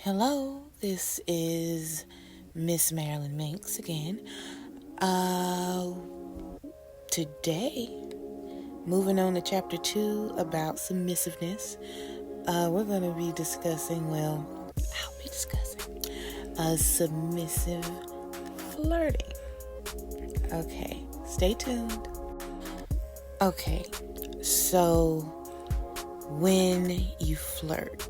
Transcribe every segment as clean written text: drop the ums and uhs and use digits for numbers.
Hello, this is Miss Marilyn Minx again. Today, moving on to chapter 2 about submissiveness, we're going to be discussing, submissive flirting. Okay, stay tuned. Okay, so when you flirt,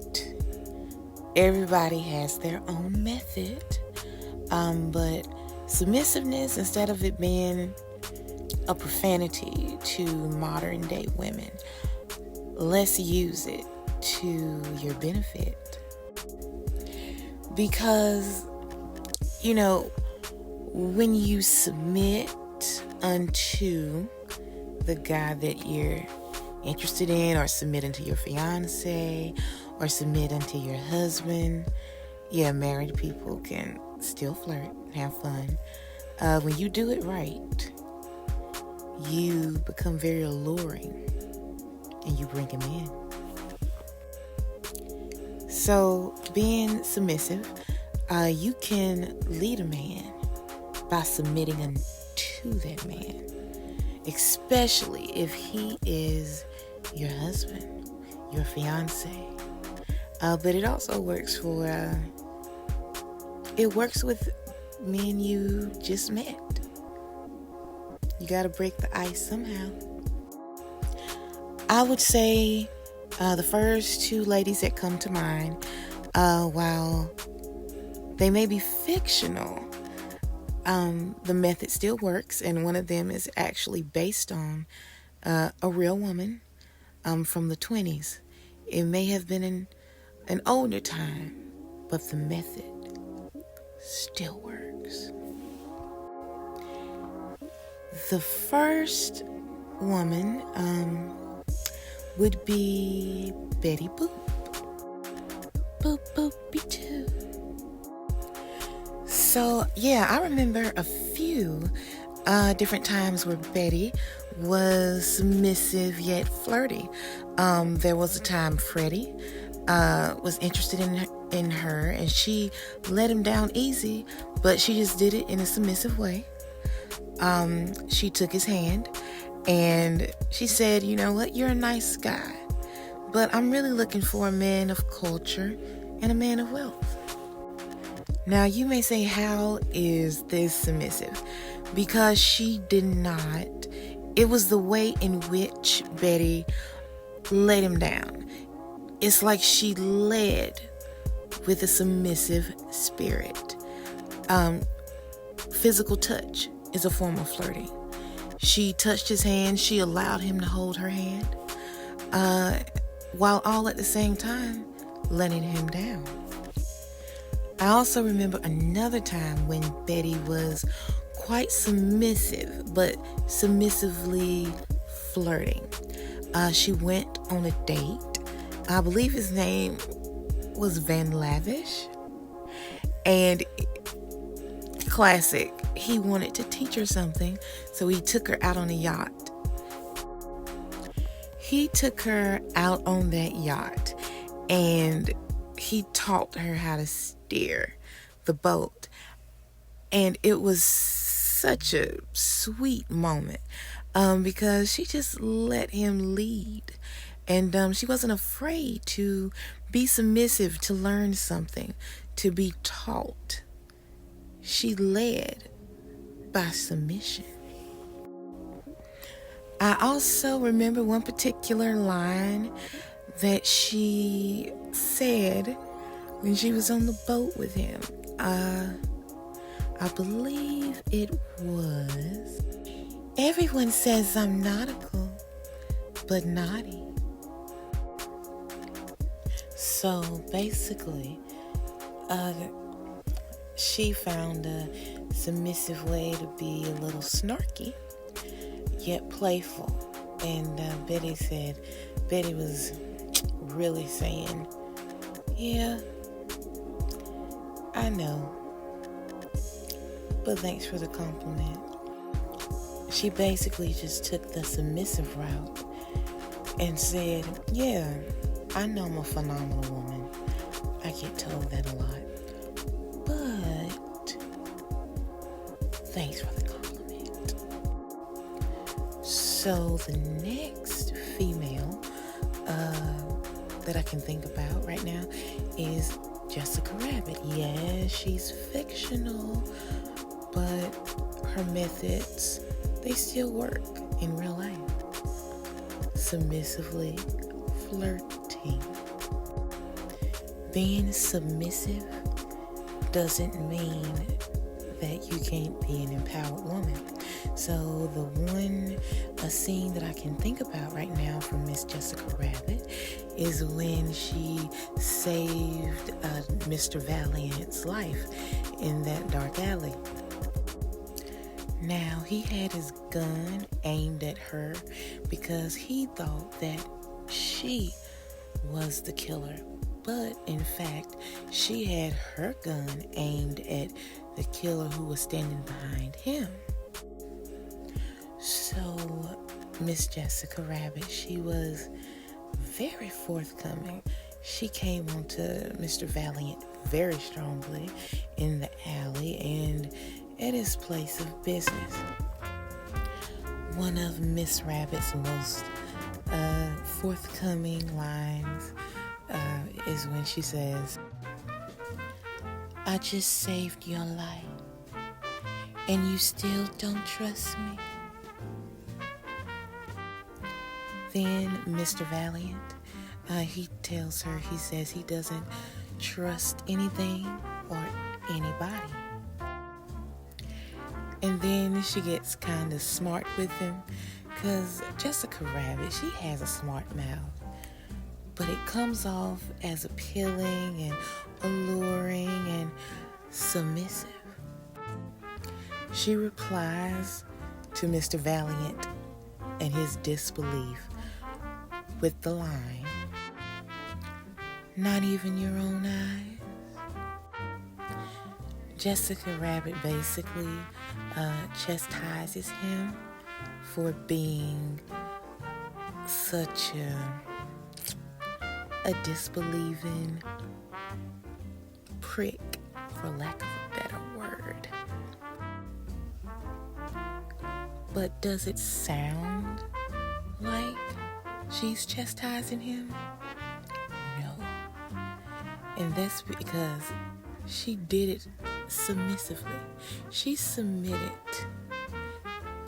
everybody has their own method, but submissiveness, instead of it being a profanity to modern day women, let's use it to your benefit. Because, when you submit unto the guy that you're interested in, or submit unto your fiance, or submit unto your husband. Yeah, married people can still flirt, have fun. When you do it right, you become very alluring and you bring him in. So, being submissive, you can lead a man by submitting unto that man, especially if he is your husband, your fiance. But it also works with men you just met. You got to break the ice somehow. I would say the first two ladies that come to mind, while they may be fictional, the method still works, and one of them is actually based on a real woman from the 20s. It may have been in an older time, but the method still works. The first woman would be Betty Boop. Boop, boop-be-doo. So, yeah, I remember a few different times where Betty was submissive yet flirty. There was a time Freddie was interested in her, and she let him down easy, but she just did it in a submissive way. She took his hand and she said, "You know what, you're a nice guy, but I'm really looking for a man of culture and a man of wealth." Now you may say, how is this submissive? Because she did not. It was the way in which Betty let him down. It's like she led with a submissive spirit. Physical touch is a form of flirting. She touched his hand. She allowed him to hold her hand, while all at the same time letting him down. I also remember another time when Betty was quite submissive, but submissively flirting. She went on a date. I believe his name was Van Lavish. And classic, he wanted to teach her something, so he took her out on a yacht. He took her out on that yacht, and he taught her how to steer the boat. And it was such a sweet moment, because she just let him lead. And she wasn't afraid to be submissive, to learn something, to be taught. She led by submission. I also remember one particular line that she said when she was on the boat with him. I believe it was, "Everyone says I'm nautical, but naughty." So basically, she found a submissive way to be a little snarky, yet playful. And Betty was really saying, "Yeah, I know, but thanks for the compliment." She basically just took the submissive route and said, "Yeah, I know I'm a phenomenal woman. I get told that a lot. But thanks for the compliment. So the next female that I can think about right now is Jessica Rabbit. Yeah, she's fictional, but her methods, they still work in real life. Submissively flirting. Being submissive doesn't mean that you can't be an empowered woman. So the one scene that I can think about right now from Miss Jessica Rabbit is when she saved Mr. Valiant's life in that dark alley. Now, he had his gun aimed at her because he thought that she was the killer. But in fact, she had her gun aimed at the killer who was standing behind him. So, Miss Jessica Rabbit, she was very forthcoming. She came onto Mr. Valiant very strongly in the alley and at his place of business. One of Miss Rabbit's most forthcoming lines is when she says, "I just saved your life, and you still don't trust me?" Then Mr. Valiant, he tells her, he says he doesn't trust anything or anybody. And then she gets kind of smart with him, because Jessica Rabbit, she has a smart mouth, but it comes off as appealing and alluring and submissive. She replies to Mr. Valiant and his disbelief with the line, "Not even your own eyes?" Jessica Rabbit basically chastises him for being such a disbelieving prick, for lack of a better word. But does it sound like she's chastising him? No. And that's because she did it submissively. She submitted,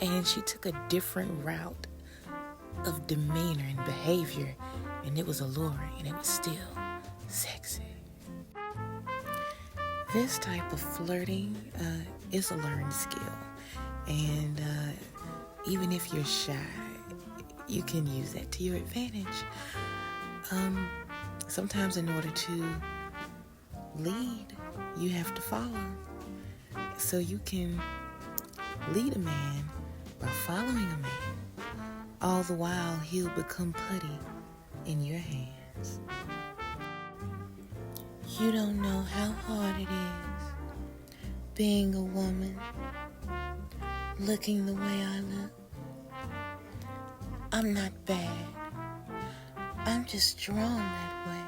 and she took a different route of demeanor and behavior, and it was alluring, and it was still sexy. This type of flirting is a learned skill, and even if you're shy, you can use that to your advantage. Sometimes in order to lead, you have to follow. So you can lead a man by following a man. All the while, he'll become putty in your hands. You don't know how hard it is being a woman, looking the way I look. I'm not bad. I'm just drawn that way.